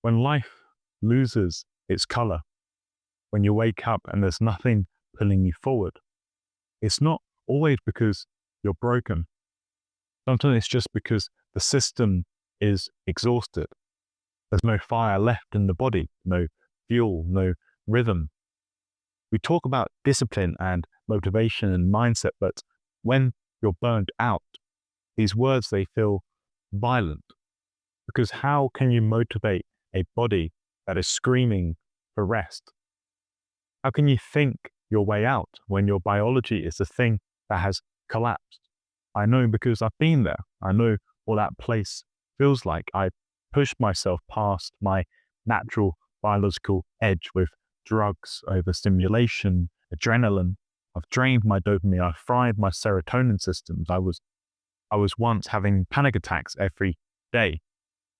When life loses its color, when you wake up and there's nothing pulling you forward, it's not always because you're broken. Sometimes it's just because the system is exhausted. There's no fire left in the body, no fuel, no rhythm. We talk about discipline and motivation and mindset, but when you're burned out, these words, they feel violent. Because how can you motivate a body that is screaming for rest? How can you think your way out when your biology is the thing that has collapsed? I know because I've been there. I know what that place feels like. I pushed myself past my natural biological edge with drugs, overstimulation, adrenaline. I've drained my dopamine. I've fried my serotonin systems. I was once having panic attacks every day,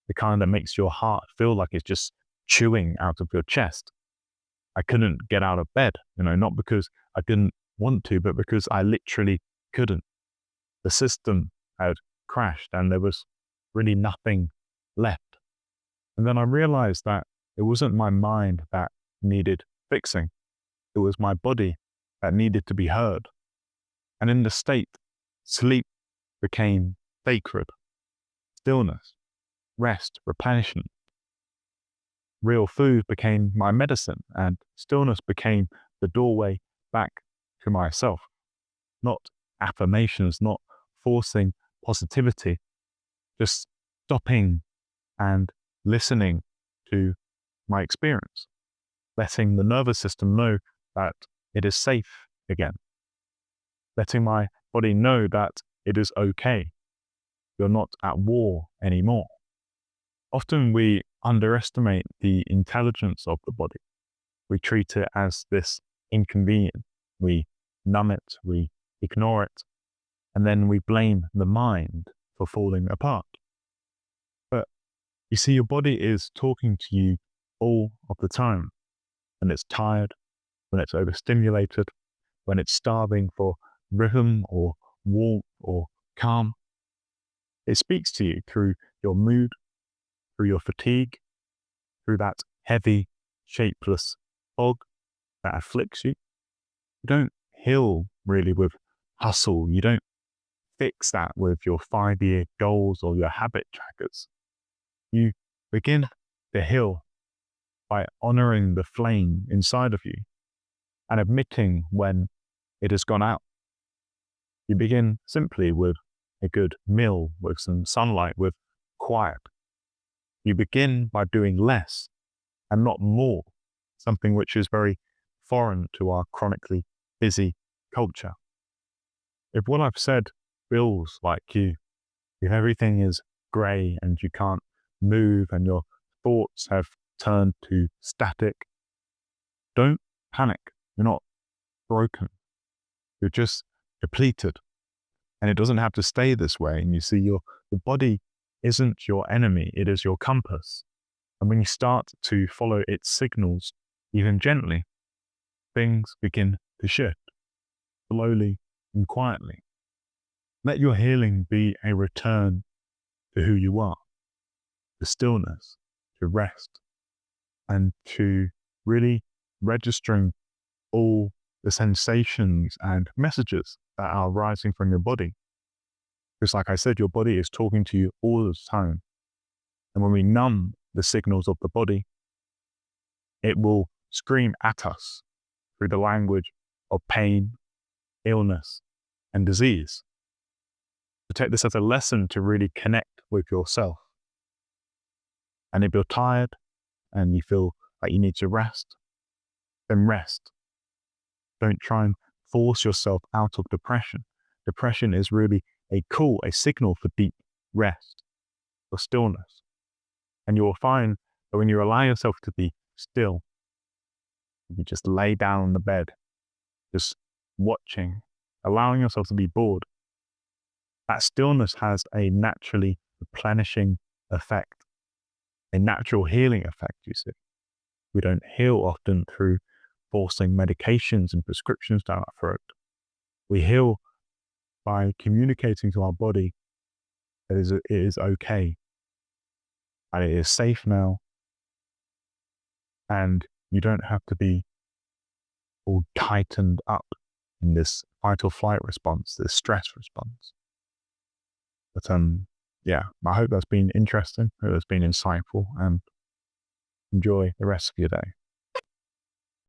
the kind that makes your heart feel like it's just chewing out of your chest. I couldn't get out of bed, not because I didn't want to, but because I literally couldn't. The system had crashed and there was really nothing left. And then I realized that it wasn't my mind that needed fixing. It was my body that needed to be heard. And in the state, sleep became sacred. Stillness, rest, replenishment. Real food became my medicine, and stillness became the doorway back to myself. Not affirmations, not forcing positivity, just stopping and listening to my experience, letting the nervous system know that it is safe again, letting my body know that it is okay. You're not at war anymore. Often we underestimate the intelligence of the body. We treat it as this inconvenient. We numb it, we ignore it, and then we blame the mind for falling apart. But you see, your body is talking to you all of the time. When it's tired, when it's overstimulated, when it's starving for rhythm or warmth or calm. It speaks to you through your mood, through your fatigue, through that heavy, shapeless fog that afflicts you. You don't heal really with hustle. You don't fix that with your 5-year goals or your habit trackers. You begin to heal by honoring the flame inside of you and admitting when it has gone out. You begin simply with a good meal, with some sunlight, with quiet. You begin by doing less and not more, something which is very foreign to our chronically busy culture. If what I've said feels like you, if everything is grey and you can't move and your thoughts have turned to static, don't panic. You're not broken. You're just depleted. And it doesn't have to stay this way. And you see, your body isn't your enemy. It is your compass. And when you start to follow its signals, even gently, things begin to shift slowly and quietly. Let your healing be a return to who you are, to stillness, to rest, and to really registering all the sensations and messages that are rising from your body. Because like I said, your body is talking to you all the time. And when we numb the signals of the body, it will scream at us through the language of pain, illness, and disease. To take this as a lesson to really connect with yourself. And if you're tired and you feel like you need to rest, then rest. Don't try and force yourself out of depression. Depression is really a signal for deep rest, for stillness. And you will find that when you allow yourself to be still, you just lay down on the bed, just watching, allowing yourself to be bored, that stillness has a naturally replenishing effect, a natural healing effect, you see. We don't heal often through forcing medications and prescriptions down our throat. We heal by communicating to our body that it is okay, and it is safe now, and you don't have to be all tightened up in this fight or flight response, this stress response. But yeah, I hope that's been interesting. I hope that's been insightful, and enjoy the rest of your day.